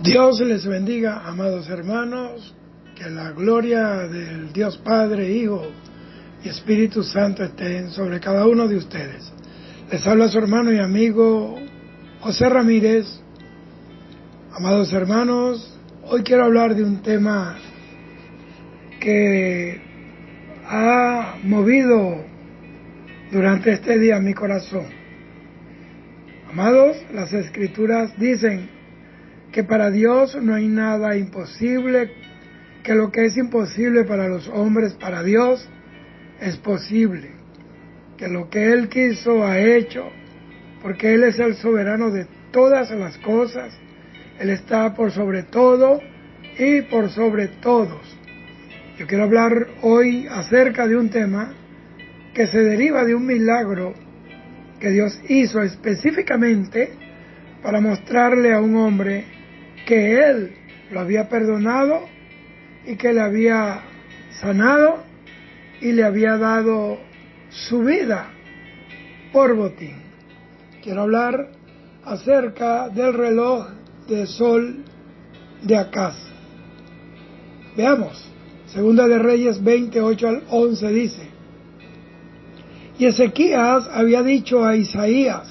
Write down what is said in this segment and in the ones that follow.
Dios les bendiga, amados hermanos, que la gloria del Dios Padre, Hijo y Espíritu Santo estén sobre cada uno de ustedes. Les habla su hermano y amigo José Ramírez. Amados hermanos, hoy quiero hablar de un tema que ha movido durante este día mi corazón. Amados, las Escrituras dicen que para Dios no hay nada imposible, que lo que es imposible para los hombres, para Dios es posible, que lo que Él quiso ha hecho, porque Él es el soberano de todas las cosas, Él está por sobre todo y por sobre todos. Yo quiero hablar hoy acerca de un tema que se deriva de un milagro que Dios hizo específicamente para mostrarle a un hombre que Él lo había perdonado y que le había sanado y le había dado su vida por botín. Quiero hablar acerca del reloj de sol de Acaz. Veamos, Segunda de Reyes 28 al 11 dice: Y Ezequías había dicho a Isaías: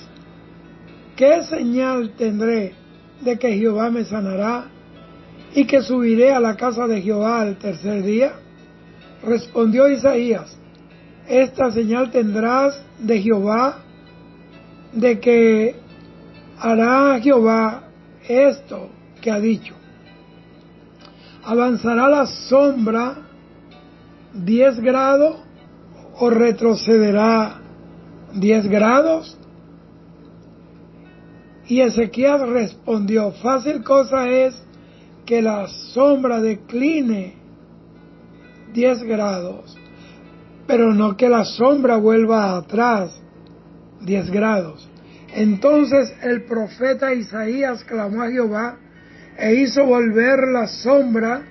¿qué señal tendré de que Jehová me sanará y que subiré a la casa de Jehová al tercer día? Respondió Isaías: esta señal tendrás de Jehová, de que hará Jehová esto que ha dicho. ¿Avanzará la sombra 10 grados o retrocederá 10 grados? Y Ezequías respondió: fácil cosa es que la sombra decline 10 grados, pero no que la sombra vuelva atrás 10 grados. Entonces el profeta Isaías clamó a Jehová e hizo volver la sombra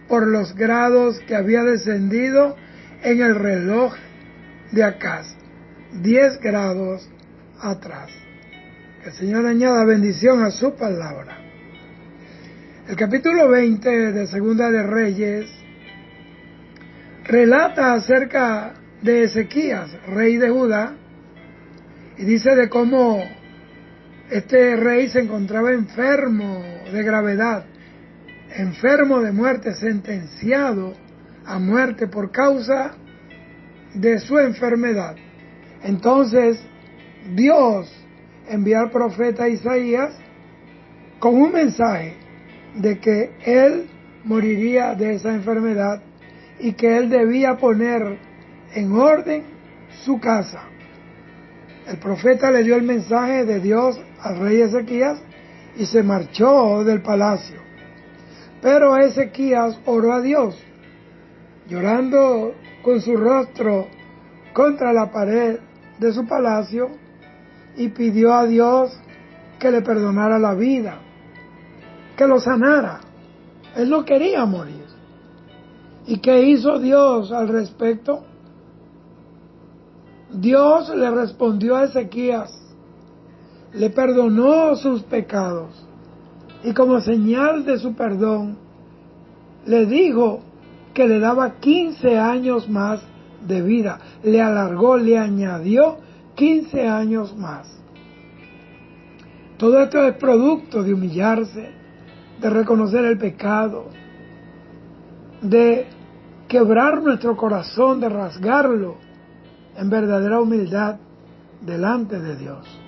por los grados que había descendido en el reloj de Acaz, 10 grados atrás. Que el Señor añada bendición a su palabra. El capítulo 20 de Segunda de Reyes relata acerca de Ezequías, rey de Judá, y dice de cómo este rey se encontraba enfermo de gravedad, enfermo de muerte, sentenciado a muerte por causa de su enfermedad. Entonces Dios envió al profeta Isaías con un mensaje de que él moriría de esa enfermedad y que él debía poner en orden su casa. El profeta le dio el mensaje de Dios al rey Ezequías y se marchó del palacio. Pero Ezequías oró a Dios, llorando con su rostro contra la pared de su palacio, y pidió a Dios que le perdonara la vida, que lo sanara. Él no quería morir. ¿Y qué hizo Dios al respecto? Dios le respondió a Ezequías, le perdonó sus pecados y como señal de su perdón le dijo que le daba 15 años más de vida, le alargó, le añadió 15 años más. Todo esto es producto de humillarse, de reconocer el pecado, de quebrar nuestro corazón, de rasgarlo en verdadera humildad delante de Dios.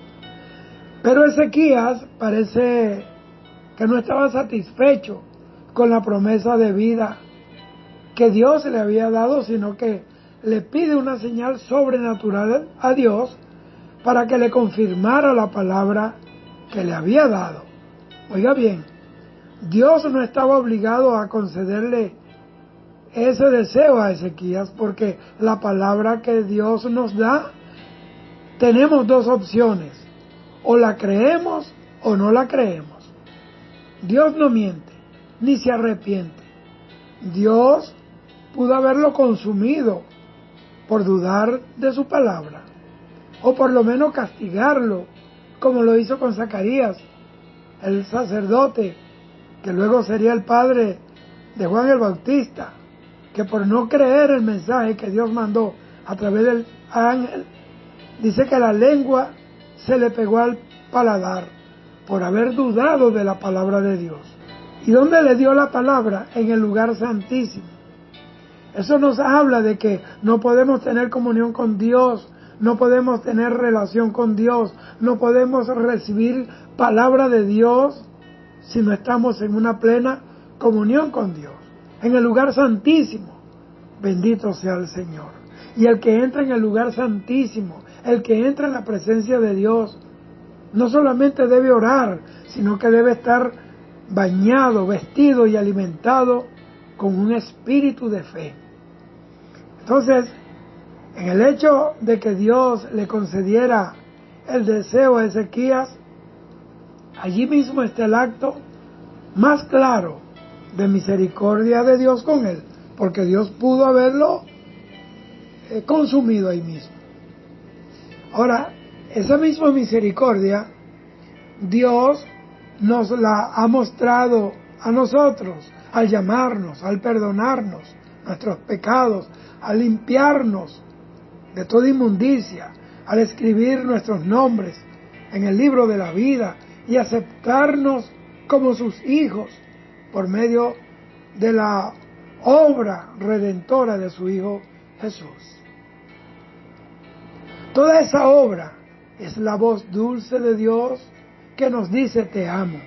Pero Ezequías parece que no estaba satisfecho con la promesa de vida que Dios le había dado, sino que le pide una señal sobrenatural a Dios para que le confirmara la palabra que le había dado. Oiga bien, Dios no estaba obligado a concederle ese deseo a Ezequías, porque la palabra que Dios nos da, tenemos dos opciones: o la creemos o no la creemos. Dios no miente, ni se arrepiente. Dios pudo haberlo consumido por dudar de su palabra, o por lo menos castigarlo, como lo hizo con Zacarías, el sacerdote que luego sería el padre de Juan el Bautista, que por no creer el mensaje que Dios mandó a través del ángel, dice que la lengua se le pegó al paladar por haber dudado de la palabra de Dios. ¿Y dónde le dio la palabra? En el lugar santísimo. Eso nos habla de que no podemos tener comunión con Dios, no podemos tener relación con Dios, no podemos recibir palabra de Dios si no estamos en una plena comunión con Dios, en el lugar santísimo. Bendito sea el Señor. Y el que entra en el lugar santísimo, el que entra en la presencia de Dios, no solamente debe orar, sino que debe estar bañado, vestido y alimentado con un espíritu de fe. Entonces, en el hecho de que Dios le concediera el deseo a Ezequías, allí mismo está el acto más claro de misericordia de Dios con él, porque Dios pudo haberlo consumido ahí mismo. Ahora, esa misma misericordia, Dios nos la ha mostrado a nosotros al llamarnos, al perdonarnos nuestros pecados, al limpiarnos de toda inmundicia, al escribir nuestros nombres en el libro de la vida y aceptarnos como sus hijos por medio de la obra redentora de su Hijo Jesús. Toda esa obra es la voz dulce de Dios que nos dice te amo.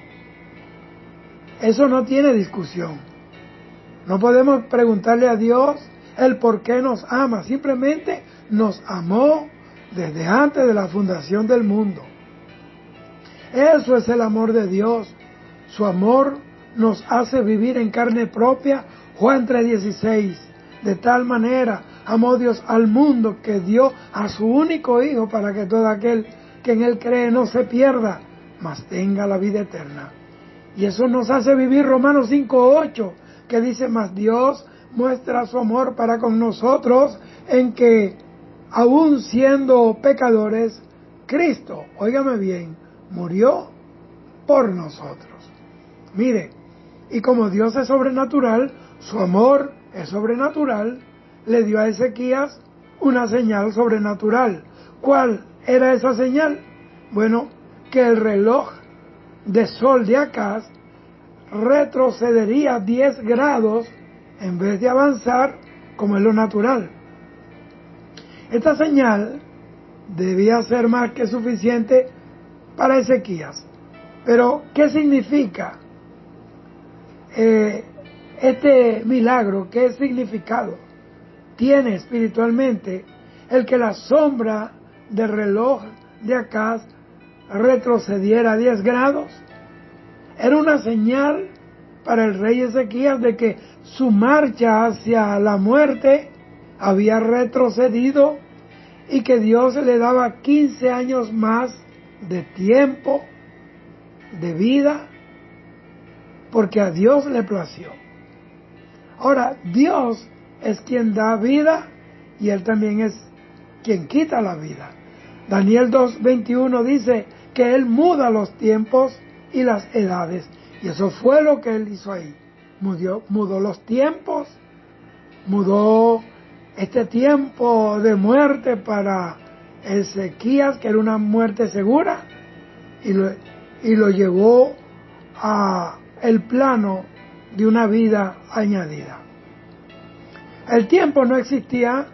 Eso no tiene discusión. No podemos preguntarle a Dios el por qué nos ama. Simplemente nos amó desde antes de la fundación del mundo. Eso es el amor de Dios. Su amor nos hace vivir en carne propia. Juan 3:16. De tal manera amó Dios al mundo que dio a su único Hijo para que todo aquel que en Él cree no se pierda, mas tenga la vida eterna. Y eso nos hace vivir Romanos 5:8, que dice, mas Dios muestra su amor para con nosotros en que, aun siendo pecadores, Cristo, óigame bien, murió por nosotros. Mire, y como Dios es sobrenatural, su amor es sobrenatural, le dio a Ezequías una señal sobrenatural. ¿Cuál era esa señal? Bueno, que el reloj de sol de Acaz retrocedería 10 grados en vez de avanzar como es lo natural. Esta señal debía ser más que suficiente para Ezequías. Pero, ¿qué significa este milagro? ¿Qué significado tiene espiritualmente el que la sombra del reloj de Acaz retrocediera 10 grados? Era una señal para el rey Ezequías de que su marcha hacia la muerte había retrocedido y que Dios le daba 15 años más de tiempo, de vida, porque a Dios le plació. Ahora, Dios es quien da vida y Él también es quien quita la vida. Daniel 2:21 dice que Él muda los tiempos y las edades. Y eso fue lo que Él hizo ahí. Mudó los tiempos, mudó este tiempo de muerte para Ezequías, que era una muerte segura, y lo llevó a el plano de una vida añadida. El tiempo no existía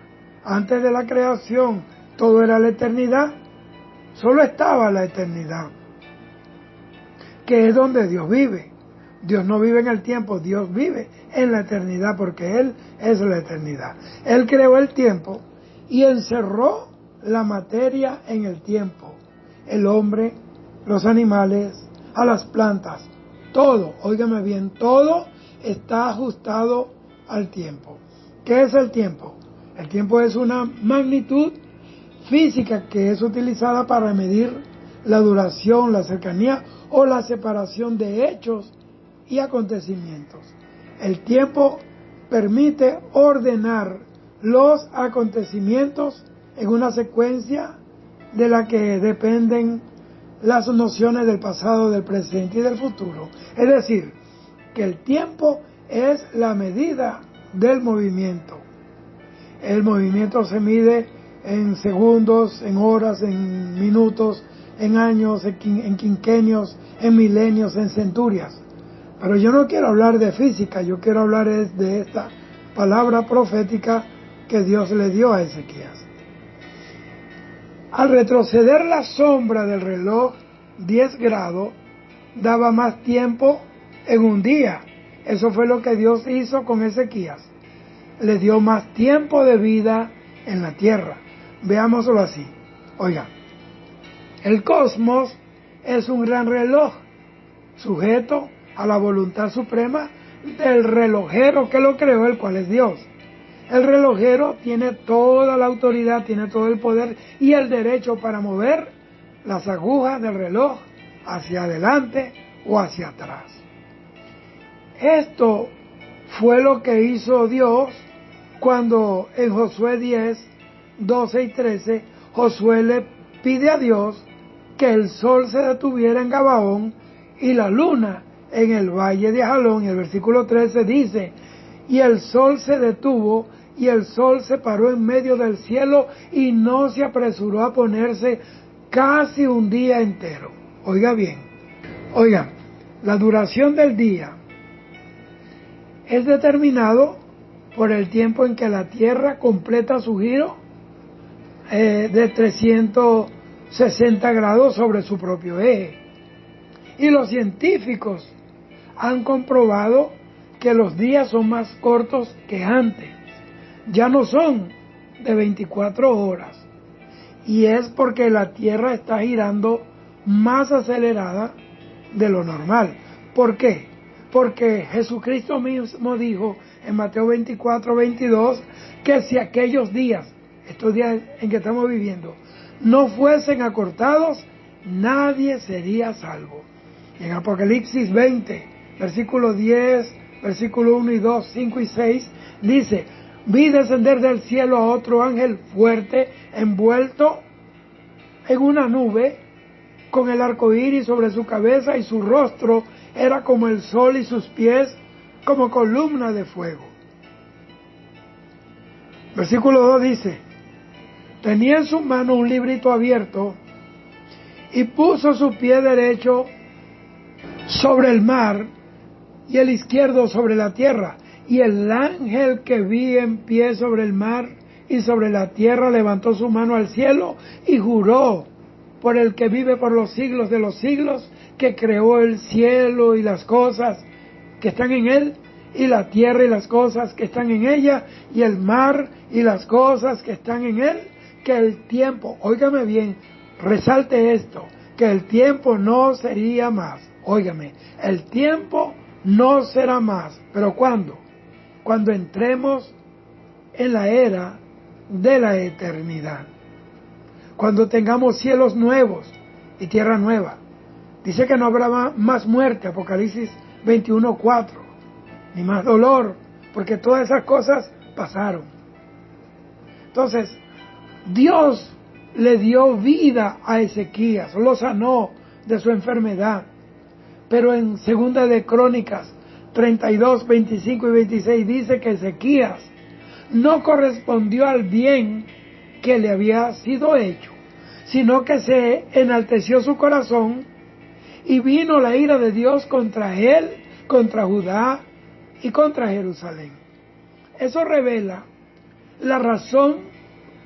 antes de la creación, todo era la eternidad, solo estaba la eternidad, que es donde Dios vive. Dios no vive en el tiempo, Dios vive en la eternidad porque Él es la eternidad. Él creó el tiempo y encerró la materia en el tiempo. El hombre, los animales, a las plantas, todo, óigame bien, todo está ajustado al tiempo. ¿Qué es el tiempo? El tiempo es una magnitud física que es utilizada para medir la duración, la cercanía o la separación de hechos y acontecimientos. El tiempo permite ordenar los acontecimientos en una secuencia de la que dependen las nociones del pasado, del presente y del futuro. Es decir, que el tiempo es la medida del movimiento. El movimiento se mide en segundos, en horas, en minutos, en años, en quinquenios, en milenios, en centurias. Pero yo no quiero hablar de física, yo quiero hablar de esta palabra profética que Dios le dio a Ezequías. Al retroceder la sombra del reloj 10 grados, daba más tiempo en un día. Eso fue lo que Dios hizo con Ezequías. Le dio más tiempo de vida en la tierra. Veámoslo así. Oiga, el cosmos es un gran reloj, sujeto a la voluntad suprema del relojero que lo creó, el cual es Dios. El relojero tiene toda la autoridad, tiene todo el poder y el derecho para mover las agujas del reloj hacia adelante o hacia atrás. Esto fue lo que hizo Dios cuando en Josué 10, 12 y 13, Josué le pide a Dios que el sol se detuviera en Gabaón y la luna en el valle de Ajalón. Y el versículo 13 dice, y el sol se detuvo y el sol se paró en medio del cielo y no se apresuró a ponerse casi un día entero. Oiga bien, oiga, la duración del día es determinado por el tiempo en que la Tierra completa su giro de 360 grados sobre su propio eje. Y los científicos han comprobado que los días son más cortos que antes. Ya no son de 24 horas. Y es porque la Tierra está girando más acelerada de lo normal. ¿Por qué? Porque Jesucristo mismo dijo en Mateo 24, 22, que si aquellos días, estos días en que estamos viviendo, no fuesen acortados, nadie sería salvo. Y en Apocalipsis 20, versículo 10, versículo 1 y 2, 5 y 6, dice, vi descender del cielo a otro ángel fuerte, envuelto en una nube, con el arco iris sobre su cabeza, y su rostro era como el sol y sus pies como columna de fuego. Versículo 2 dice, tenía en su mano un librito abierto y puso su pie derecho sobre el mar y el izquierdo sobre la tierra. Y el ángel que vi en pie sobre el mar y sobre la tierra levantó su mano al cielo y juró por el que vive por los siglos de los siglos, que creó el cielo y las cosas que están en él, y la tierra y las cosas que están en ella, y el mar y las cosas que están en él, que el tiempo, óigame bien, resalte esto, que el tiempo no sería más. Óigame, el tiempo no será más. ¿Pero cuándo? Cuando entremos en la era de la eternidad. Cuando tengamos cielos nuevos y tierra nueva. Dice que no habrá más muerte, Apocalipsis 21:4, ni más dolor, porque todas esas cosas pasaron. Entonces, Dios le dio vida a Ezequías, lo sanó de su enfermedad. Pero en Segunda de Crónicas 32, 25 y 26 dice que Ezequías no correspondió al bien que le había sido hecho, sino que se enalteció su corazón y vino la ira de Dios contra él, contra Judá y contra Jerusalén. Eso revela la razón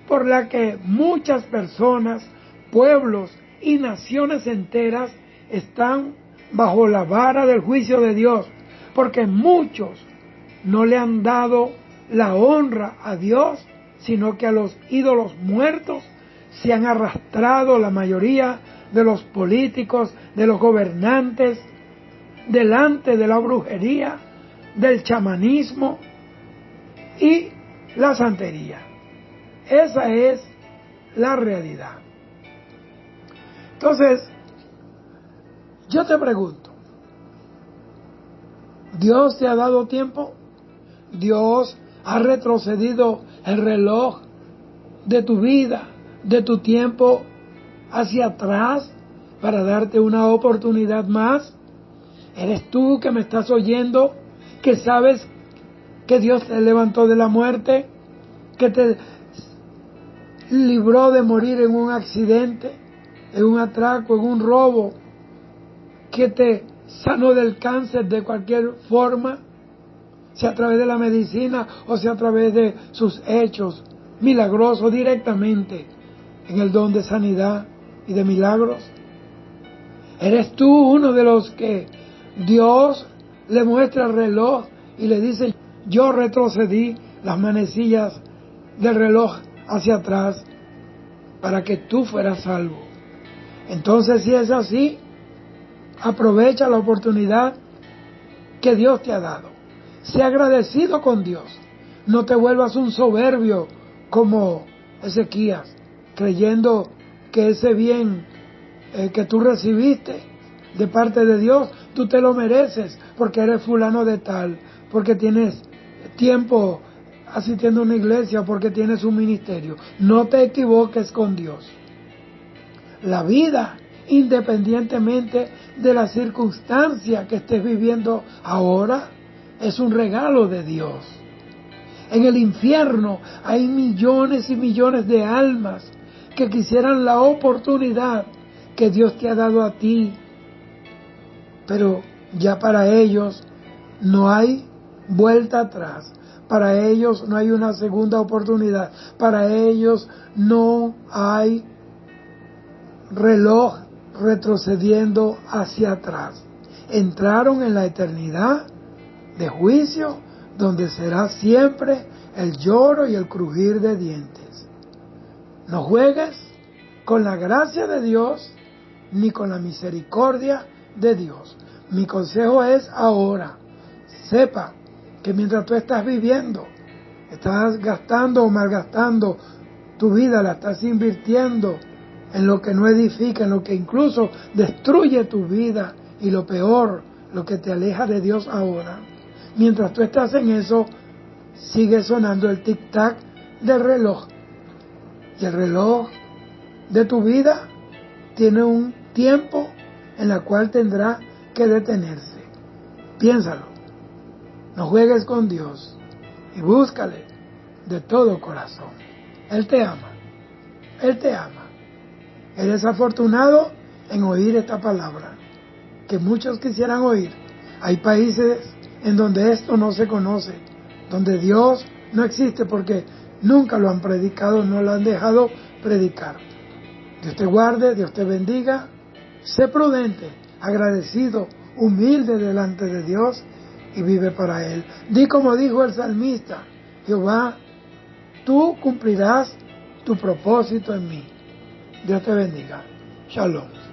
por la que muchas personas, pueblos y naciones enteras están bajo la vara del juicio de Dios, porque muchos no le han dado la honra a Dios, sino que a los ídolos muertos se han arrastrado la mayoría de los políticos, de los gobernantes, delante de la brujería, del chamanismo y la santería. Esa es la realidad. Entonces, yo te pregunto, ¿Dios te ha dado tiempo? ¿Dios ha retrocedido el reloj de tu vida, de tu tiempo hacia atrás para darte una oportunidad más? Eres tú que me estás oyendo, que sabes que Dios te levantó de la muerte, que te libró de morir en un accidente, en un atraco, en un robo, que te sanó del cáncer de cualquier forma, sea a través de la medicina o sea a través de sus hechos milagrosos directamente en el don de sanidad y de milagros. Eres tú uno de los que Dios le muestra el reloj y le dice: yo retrocedí las manecillas del reloj hacia atrás para que tú fueras salvo. Entonces, si es así, aprovecha la oportunidad que Dios te ha dado. Sé agradecido con Dios. No te vuelvas un soberbio como Ezequías, creyendo que ese bien que tú recibiste de parte de Dios, tú te lo mereces porque eres fulano de tal, porque tienes tiempo asistiendo a una iglesia, porque tienes un ministerio. No te equivoques con Dios. La vida, independientemente de la circunstancia que estés viviendo ahora, es un regalo de Dios. En el infierno hay millones y millones de almas que quisieran la oportunidad que Dios te ha dado a ti, pero ya para ellos no hay vuelta atrás. Para ellos no hay una segunda oportunidad. Para ellos no hay reloj retrocediendo hacia atrás. Entraron en la eternidad de juicio, donde será siempre el lloro y el crujir de dientes. No juegues con la gracia de Dios ni con la misericordia de Dios. Mi consejo es ahora: sepa que mientras tú estás viviendo, estás gastando o malgastando tu vida, la estás invirtiendo en lo que no edifica, en lo que incluso destruye tu vida, y lo peor, lo que te aleja de Dios ahora. Mientras tú estás en eso, sigue sonando el tic-tac del reloj. Y el reloj de tu vida tiene un tiempo en el cual tendrá que detenerse. Piénsalo. No juegues con Dios y búscale de todo corazón. Él te ama. Él te ama. Eres afortunado en oír esta palabra, que muchos quisieran oír. Hay países en donde esto no se conoce, donde Dios no existe porque nunca lo han predicado, no lo han dejado predicar. Dios te guarde, Dios te bendiga. Sé prudente, agradecido, humilde delante de Dios y vive para Él. Di como dijo el salmista: Jehová, tú cumplirás tu propósito en mí. Dios te bendiga. Shalom.